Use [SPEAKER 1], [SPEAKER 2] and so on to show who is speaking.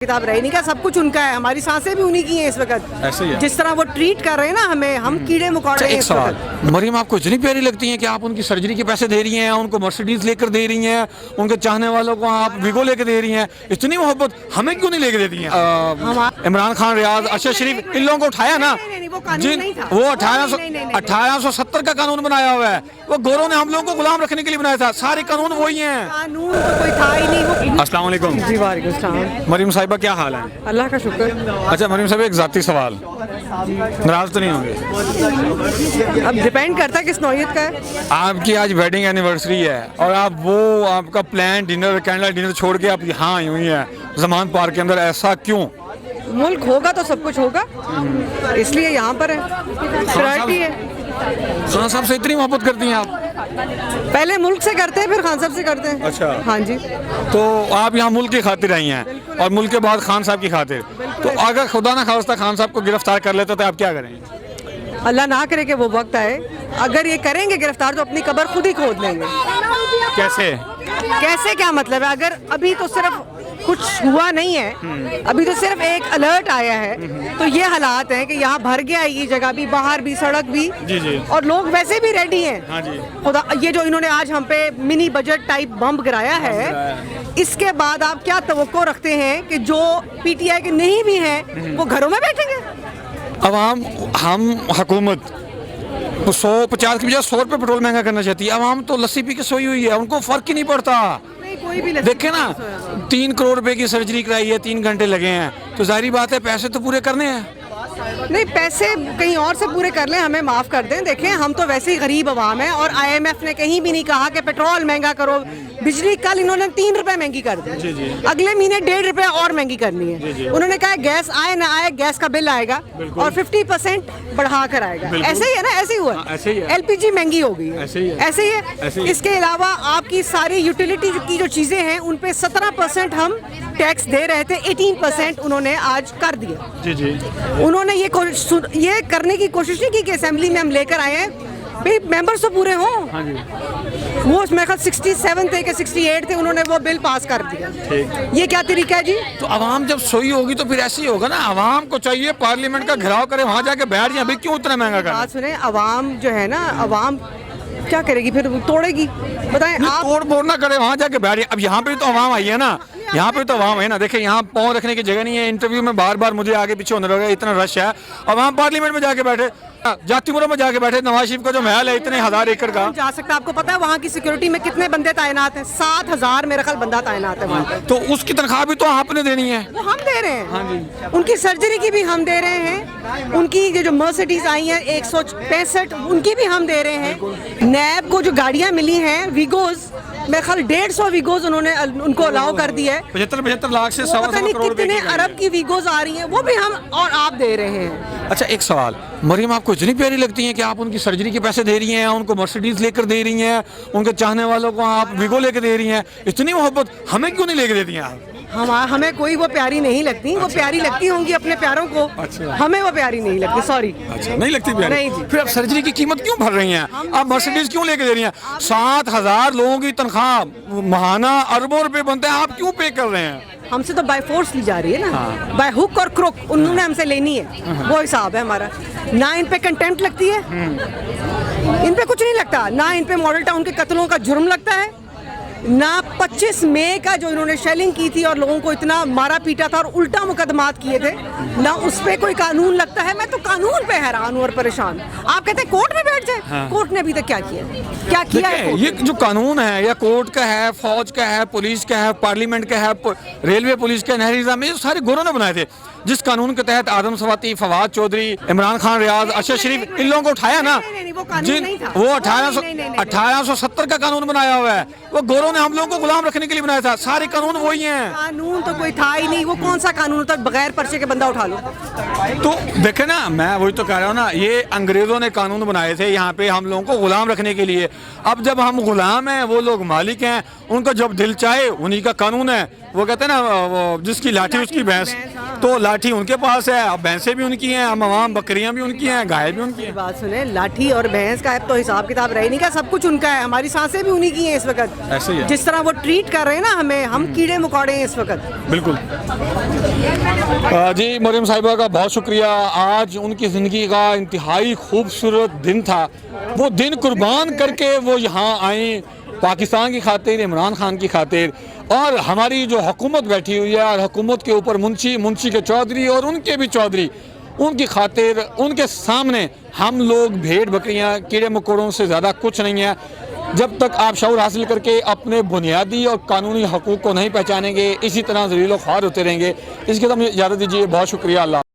[SPEAKER 1] किताब रह नहीं गया, सब कुछ उनका है, हमारी सांसें भी उन्हीं की हैं इस वक्त।
[SPEAKER 2] ऐसे ही है।
[SPEAKER 1] जिस तरह वो ट्रीट कर रहे हैं ना हमें, हम कीड़े मकोड़े हैं
[SPEAKER 2] एक
[SPEAKER 1] इस
[SPEAKER 2] सवाल,
[SPEAKER 1] वक्त।
[SPEAKER 2] मरियम आपको इतनी प्यारी लगती हैं कि आप उनकी सर्जरी के पैसे दे रही हैं, उनको मर्सिडीज लेकर दे रही हैं, उनके चाहने वालों को आप विगो लेकर दे रही हैं, इतनी मोहब्बत हमें क्यों नहीं लेकर देती हैं? इमरान खान, रियाज, अरशद शरीफ, इन लोगों को उठाया ना,
[SPEAKER 1] वो कानून नहीं था।
[SPEAKER 2] वो 1870 का कानून बनाया हुआ है, वो गोरों ने हम लोगों को गुलाम रखने के लिए बनाया था, सारे कानून वही हैं।
[SPEAKER 1] कानून तो कोई था ही नहीं।
[SPEAKER 2] अस्सलाम वालेकुम।
[SPEAKER 1] जी वालेकुम सलाम।
[SPEAKER 2] मरियम साहिबा क्या हाल है?
[SPEAKER 1] अल्लाह का शुक्र।
[SPEAKER 2] अच्छा मरियम साहब, एक जाती सवाल, नाराज तो नहीं होंगे?
[SPEAKER 1] अब डिपेंड करता है किस नौयत का है।
[SPEAKER 2] आपकी आज वेडिंग एनिवर्सरी है और आप वो आपका प्लान डिनर, कैंडल डिनर छोड़ के आप यहाँ आई हुई हैं ज़मान पार्क के अंदर, ऐसा क्यों?
[SPEAKER 1] मुल्क होगा तो सब कुछ होगा, इसलिए यहाँ पर है, प्रायोरिटी है।
[SPEAKER 2] खान साहब से इतनी मोहब्बत करती हैं आप?
[SPEAKER 1] पहले मुल्क से करते हैं, फिर खान साहब से करते हैं।
[SPEAKER 2] अच्छा।
[SPEAKER 1] हाँ जी।
[SPEAKER 2] तो आप यहाँ मुल्क की खातिर आई हैं और मुल्क के बाद खान साहब की खातिर, तो अगर खुदा ना खास्ता खान साहब को गिरफ्तार कर लेते तो आप क्या करेंगे?
[SPEAKER 1] अल्लाह ना करे कि वो वक्त आए, अगर ये करेंगे गिरफ्तार तो अपनी कब्र खुद ही खोद लेंगे।
[SPEAKER 2] कैसे?
[SPEAKER 1] कैसे क्या मतलब है? अगर अभी तो सिर्फ कुछ हुआ नहीं है, अभी तो सिर्फ एक अलर्ट आया है, तो ये हालात हैं कि यहाँ भर गया है ये जगह भी, बाहर भी, सड़क भी।
[SPEAKER 2] जी जी।
[SPEAKER 1] और लोग वैसे भी रेडी हैं।
[SPEAKER 2] हाँ जी।
[SPEAKER 1] खुदा, ये जो इन्होंने आज हम पे मिनी बजट टाइप बम गिराया है, इसके बाद आप क्या तवक्को रखते हैं कि जो पीटीआई के नहीं भी हैं वो घरों में बैठेंगे?
[SPEAKER 2] अब हम हुकूमत 150 की बजाय 100 रुपये पेट्रोल महंगा करना चाहती है, आवाम तो लस्सी पी के सोई हुई है, उनको फर्क ही नहीं पड़ता।
[SPEAKER 1] नहीं, कोई भी
[SPEAKER 2] देखे ना, 3 करोड़ रुपए की सर्जरी कराई है, 3 घंटे लगे हैं, तो जाहिर बात है पैसे तो पूरे करने हैं।
[SPEAKER 1] नहीं, पैसे कहीं और से पूरे कर लें, हमें माफ़ कर दें। देखें, हम तो वैसे ही गरीब अवाम हैं और IMF ने कहीं भी नहीं कहा कि पेट्रोल महंगा करो, बिजली कल इन्होंने 3 रुपए महंगी कर दी, अगले महीने 1.5 रुपए और महंगी करनी है। उन्होंने कहा गैस आए ना आए, गैस का बिल आएगा और 50% बढ़ा कर आएगा। ऐसे ही है ना, ऐसे ही हुआ। LPG महंगी हो गई है, ऐसे ही है। इसके अलावा आपकी सारी यूटिलिटी की जो चीज़ें हैं उन पे 17% हम टैक्स दे रहे थे, 18% उन्होंने आज कर दिया।
[SPEAKER 2] जी जी।
[SPEAKER 1] उन्होंने ये करने की कोशिश नहीं की कि असेंबली में हम लेकर आए हैं, भाई मेंबर्स तो पूरे हों।
[SPEAKER 2] हाँ जी।
[SPEAKER 1] वो मेरे ख्याल 67 थे कि 68 थे, उन्होंने वो बिल पास कर दिया। ये क्या तरीका है जी?
[SPEAKER 2] तो आवाम जब सोई होगी तो फिर ऐसे ही होगा ना, आवाम को चाहिए पार्लियामेंट का घेराव करे, वहाँ जाके बैठ जाए। अभी क्यों इतना महंगा कर?
[SPEAKER 1] बात सुने, आवाम जो है ना, आवाम क्या करेगी फिर? तोड़ेगी। बताएं आप।
[SPEAKER 2] तोड़ फोड़ ना करे, वहाँ जाके बैठ जाए। अब यहाँ पे तो आवाम आई है ना, यहाँ पे तो आवाम है ना। देखिए यहाँ पाँव रखने की जगह नहीं है, इंटरव्यू में बार बार मुझे आगे पीछे होने लगा, इतना रश है। आवाम पार्लियामेंट में जाके बैठे, जातिपुरा में जाके बैठे, नवाज शरीफ का जो महल है इतने 1000 एकड़ का
[SPEAKER 1] जा सकता है। आपको पता है वहाँ की सिक्योरिटी में कितने बंदे तैनात हैं? 7000 मेरे ख्याल बंदा तैनात है वहाँ पे।
[SPEAKER 2] तो उसकी तनख्वाह भी तो आपने देनी है।
[SPEAKER 1] वो हम दे रहे हैं, उनकी सर्जरी की भी हम दे रहे हैं, उनकी जो मर्सिडीज आई हैं 165 उनकी भी हम दे रहे हैं। नैब को जो गाड़ियाँ मिली हैं विगोज, मेरे ख्याल 150 विगोज उन्होंने उनको अलाउ कर दिया है।
[SPEAKER 2] 75 लाख से
[SPEAKER 1] पता नहीं कितने अरब की विगोज आ रही हैं, वो भी हम और आप दे रहे हैं।
[SPEAKER 2] अच्छा एक सवाल, मरियम आपको इतनी प्यारी लगती हैं कि आप उनकी सर्जरी के पैसे दे रही हैं, उनको मर्सिडीज लेकर दे रही हैं, उनके चाहने वालों को आप विगो लेकर दे रही हैं, इतनी मोहब्बत हमें क्यों नहीं लेकर देती हैं आप?
[SPEAKER 1] हमें कोई वो प्यारी नहीं लगती। वो प्यारी लगती होंगी अपने प्यारों को।
[SPEAKER 2] अच्छा।
[SPEAKER 1] हमें वो प्यारी नहीं लगती, सॉरी।
[SPEAKER 2] अच्छा, नहीं लगती प्यारी?
[SPEAKER 1] नहीं जी।
[SPEAKER 2] फिर आप सर्जरी की कीमत क्यों भर रही हैं? आप मर्सिडीज क्यों लेके दे रही हैं? 7000 लोगों की तनख्वाह महाना अरबों रुपए बनते हैं, आप क्यों पे कर रहे हैं?
[SPEAKER 1] हमसे तो बाय फोर्स ली जा रही है ना, बाय हुक और क्रुक, उन्होंने हमसे लेनी है, वो हिसाब है हमारा। ना इन पे कंटेम्प्ट लगती है, इन पे कुछ नहीं लगता, ना इन पे मॉडल टाउन के कत्लों का जुर्म लगता है, ना 25 मई का जो इन्होंने शेलिंग की थी और लोगों को इतना मारा पीटा था और उल्टा मुकदमात किए थे, ना उस पे कोई कानून लगता है। मैं तो कानून पे हैरान हूँ और परेशान। आप कहते हैं कोर्ट में बैठ जाए, कोर्ट ने अभी तक क्या किया? क्या किया है?
[SPEAKER 2] ये जो कानून है, या कोर्ट का है, फौज का है, पुलिस का है, पार्लियामेंट का है, रेलवे पुलिस का, नहरी निज़ाम, ये सारे गोरों ने बनाए थे। जिस कानून के तहत आदम सवाती, फवाद चौधरी, इमरान खान, रियाज, अरशद शरीफ, इन लोगों को उठाया ना,
[SPEAKER 1] वो कानून नहीं था।
[SPEAKER 2] वो 1870 का कानून बनाया हुआ है, वो गोरों ने हम लोगों को गुलाम रखने के लिए बनाया था, सारे कानून वही हैं।
[SPEAKER 1] कानून तो कोई था ही नहीं, वो कौन सा कानून था? बगैर पर्चे के बंदा उठा लो।
[SPEAKER 2] तो देखे ना, मैं वही तो कह रहा हूँ ना, ये अंग्रेजों ने कानून बनाए थे यहाँ पे हम लोगों को गुलाम रखने के लिए। अब जब हम गुलाम हैं, वो लोग मालिक हैं, उनका जब दिल चाहे उन्हीं का कानून है। وہ کہتے ہیں نا وہ جس کی لاٹھی اس کی بھینس، تو لاٹھی ان کے پاس ہے، اب بھینسیں بھی ان کی ہیں، اب عوام بکریاں بھی ان کی ہیں، گائے بھی ان کی ہیں۔
[SPEAKER 1] بات سنیں، لاٹھی اور بھینس کا اب تو حساب کتاب رہ ہی نہیں گیا، سب کچھ ان کا ہے، ہماری سانسیں بھی انہی کی ہیں اس وقت،
[SPEAKER 2] ایسے ہی ہے
[SPEAKER 1] جس طرح وہ ٹریٹ کر رہے ہیں نا ہمیں، ہم کیڑے مکوڑے ہیں اس وقت۔
[SPEAKER 2] بالکل۔ جی مریم صاحبہ کا بہت شکریہ، آج ان کی زندگی کا انتہائی خوبصورت دن تھا، وہ دن قربان کر کے وہ یہاں آئیں پاکستان کی خاطر، عمران خان کی خاطر، اور ہماری جو حکومت بیٹھی ہوئی ہے اور حکومت کے اوپر منشی کے چودھری اور ان کے بھی چودھری، ان کی خاطر ان کے سامنے ہم لوگ بھیڑ بکریاں کیڑے مکوڑوں سے زیادہ کچھ نہیں ہیں۔ جب تک آپ شعور حاصل کر کے اپنے بنیادی اور قانونی حقوق کو نہیں پہچانیں گے، اسی طرح ذلیل و خوار ہوتے رہیں گے۔ اس کے لیے ہمیں اجازت دیجیے، بہت شکریہ، اللہ